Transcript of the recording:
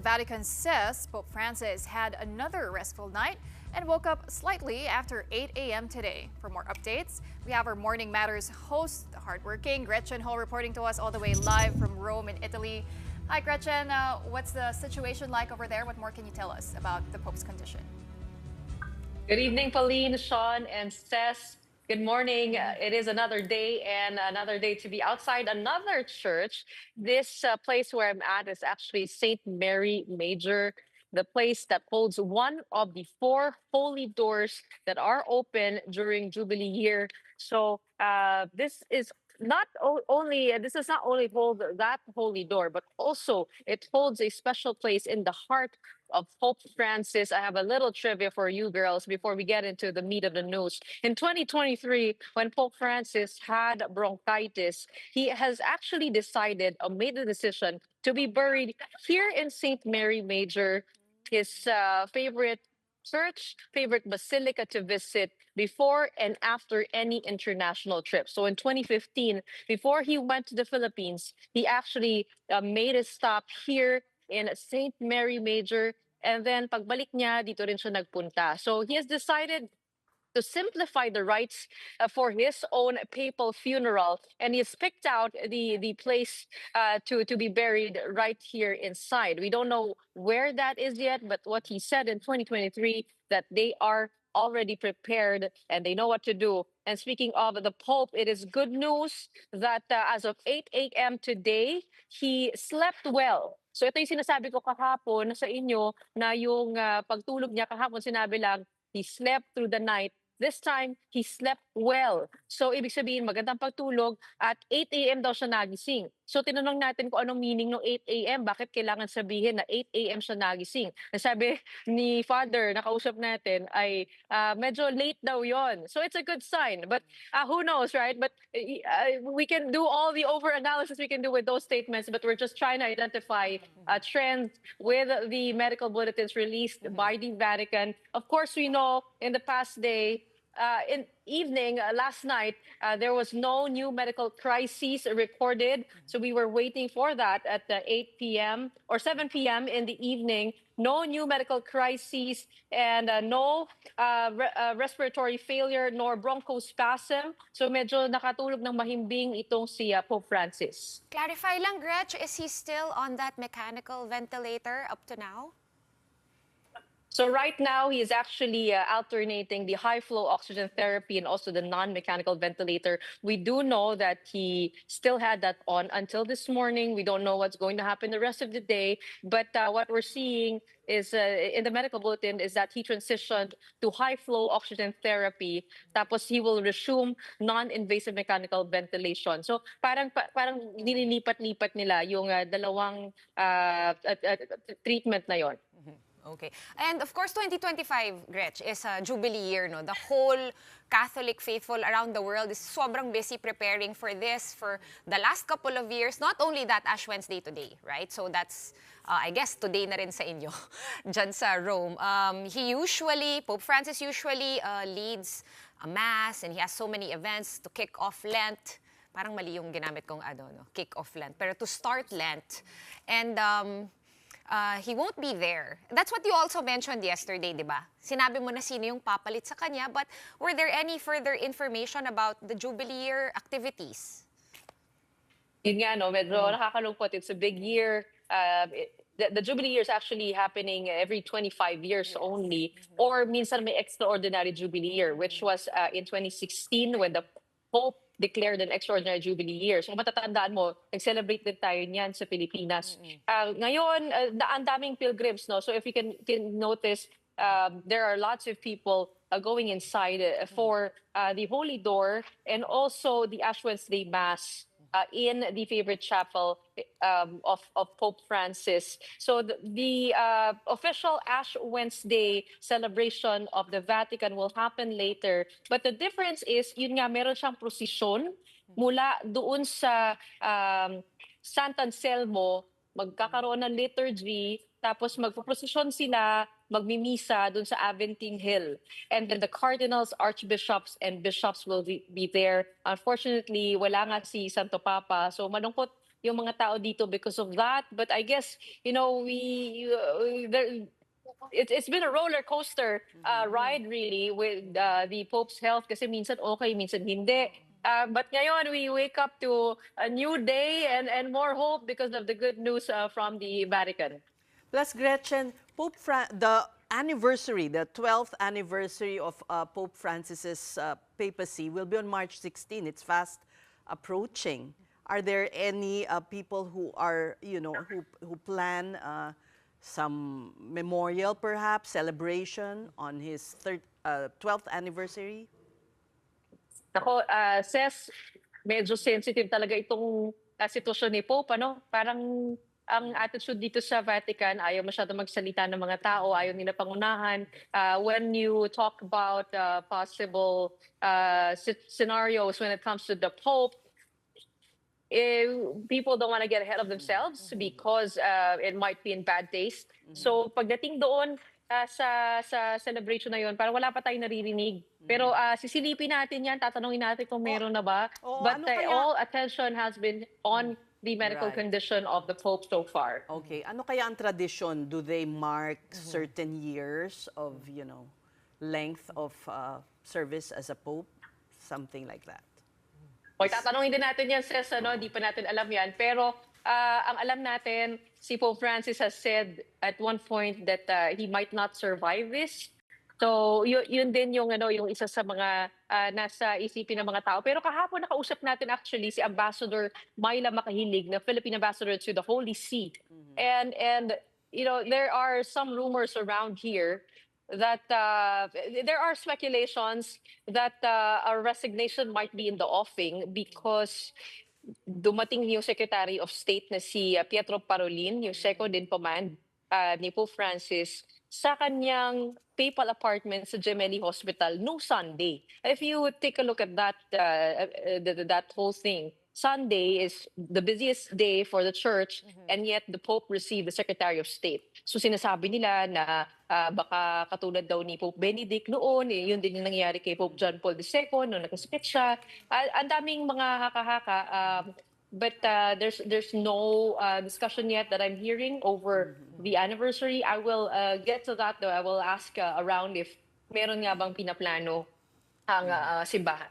Vatican says Pope Francis had another restful night and woke up slightly after 8 a.m. today. For more updates, we have our Morning Matters host, the hardworking Gretchen Ho, reporting to us all the way live from Rome in Italy. Hi, Gretchen. What's the situation like over there? What more can you tell us about the Pope's condition? Good evening, Pauline, Sean, and Cess. Good morning. It is another day and another day to be outside another church. This place where I'm at is actually St. Mary Major, the place that holds one of the four holy doors that are open during Jubilee year. So this does not only hold that holy door, but also it holds a special place in the heart of Pope Francis. I have a little trivia for you girls before we get into the meat of the news. In 2023, when Pope Francis had bronchitis, he has actually decided or made the decision to be buried here in St. Mary Major, his favorite church, favorite basilica to visit before and after any international trip. So in 2015, before he went to the Philippines, he actually made a stop here in St. Mary Major. And then pagbalik niya, dito rin siya nagpunta. So he has decided to simplify the rites for his own papal funeral. And he's picked out the place to be buried right here inside. We don't know where that is yet, but what he said in 2023, that they are already prepared and they know what to do. And speaking of the Pope, it is good news that as of 8 a.m. today, he slept well. So ito yung sinasabi ko kahapon sa inyo na yung pagtulog niya kahapon, sinabi lang, he slept through the night. This time, he slept well. So, ibig sabihin, magandang pagtulog at 8 a.m. daw siya nagising. So, tinanong natin kung anong meaning ng 8 a.m. Bakit kailangan sabihin na 8 a.m. siya nagising? Sabi ni Father, nakausap natin, ay medyo late daw yon. So, it's a good sign. But who knows, right? But we can do all the over-analysis we can do with those statements, but we're just trying to identify trends with the medical bulletins released by the Vatican. Of course, we know in the past day, in evening last night, there was no new medical crises recorded. So we were waiting for that at 8 p.m. or 7 p.m. in the evening. No new medical crises and no respiratory failure nor bronchospasm. So medyo nakatulog ng mahimbing itong si Pope Francis. Clarify lang, Gretch, is he still on that mechanical ventilator up to now? So right now, he is actually alternating the high-flow oxygen therapy and also the non-mechanical ventilator. We do know that he still had that on until this morning. We don't know what's going to happen the rest of the day. But what we're seeing is in the medical bulletin is that he transitioned to high-flow oxygen therapy. Tapos he will resume non-invasive mechanical ventilation. So parang nililipat-lipat nila yung dalawang treatment na yon. Okay. And of course, 2025, Gretch, is a Jubilee year, no? The whole Catholic faithful around the world is sobrang busy preparing for this for the last couple of years. Not only that, Ash Wednesday today, right? So that's, I guess, today na rin sa inyo, dyan sa Rome. Pope Francis usually leads a mass and he has so many events to kick off Lent. Parang mali yung ginamit kong kick off Lent. Pero to start Lent. And he won't be there. That's what you also mentioned yesterday, di ba? Sinabi mo na sino yung papalit sa kanya, but were there any further information about the Jubilee year activities? Yun nga, no, medyo nakakalungkot. It's a big year. The Jubilee year is actually happening every 25 years only. Or minsan may extraordinary Jubilee year, which was in 2016 when the Pope declared an extraordinary Jubilee year. So matatandaan mo, nag-celebrate din tayo niyan sa Pilipinas. Ngayon, ang daming pilgrims, no? So if you can notice, there are lots of people going inside for the Holy Door and also the Ash Wednesday Mass in the favorite chapel of Pope Francis. So the official Ash Wednesday celebration of the Vatican will happen later. But the difference is, yun nga, meron siyang prosesyon mula doon sa Sant Anselmo, magkakaroon ng liturgy, tapos magpo-prosesyon sila, magmimisa dun sa Aventine Hill. And then the cardinals, archbishops, and bishops will be there. Unfortunately, wala nga si Santo Papa. So malungkot yung mga tao dito because of that. But I guess, it's been a roller coaster ride really with the Pope's health kasi minsan okay, minsan hindi. But ngayon we wake up to a new day and more hope because of the good news from the Vatican. Plus, Gretchen, the anniversary, the 12th anniversary of Pope Francis's papacy will be on March 16. It's fast approaching. Are there any people who are, who plan some memorial, perhaps, celebration on his 12th anniversary? Ako, Ses, medyo sensitive talaga itong sitwasyon ni Pope, ano? Parang ang attitude dito sa Vatican, ayaw masyado magsalita ng mga tao, ayaw nila pangunahan. When you talk about possible scenarios when it comes to the Pope, people don't want to get ahead of themselves because it might be in bad taste. So pagdating doon sa celebration na yun, parang wala pa tayong naririnig. Pero sisilipin natin yan, tatanungin natin kung meron na ba. But all attention has been on the medical condition of the Pope so far. Okay. Ano kaya ang tradition? Do they mark certain years of, length of service as a Pope? Something like that. O, tatanungin din natin yan, Ses, di pa natin alam yan. Pero ang alam natin, si Pope Francis has said at one point that he might not survive this. So, yun din yung isa sa mga nasa isipin ng mga tao. Pero kahapon nakausap natin actually si Ambassador Myla Makahilig, na Philippine Ambassador to the Holy See. And there are some rumors around here that there are speculations that a resignation might be in the offing because dumating yung Secretary of State na si Pietro Parolin, yung second in command ni Pope Francis, sa kanyang papal apartment sa Gemelli Hospital no Sunday. If you take a look at that that whole thing, Sunday is the busiest day for the church, and yet the Pope received the Secretary of State. So sinasabi nila na baka katulad daw ni Pope Benedict noon, yun din yung nangyari kay Pope John Paul II nung nagkasakit siya. Ang daming mga haka-haka. But there's no discussion yet that I'm hearing over the anniversary. I will get to that though. I will ask around if meron nga bang pinaplano ang simbahan.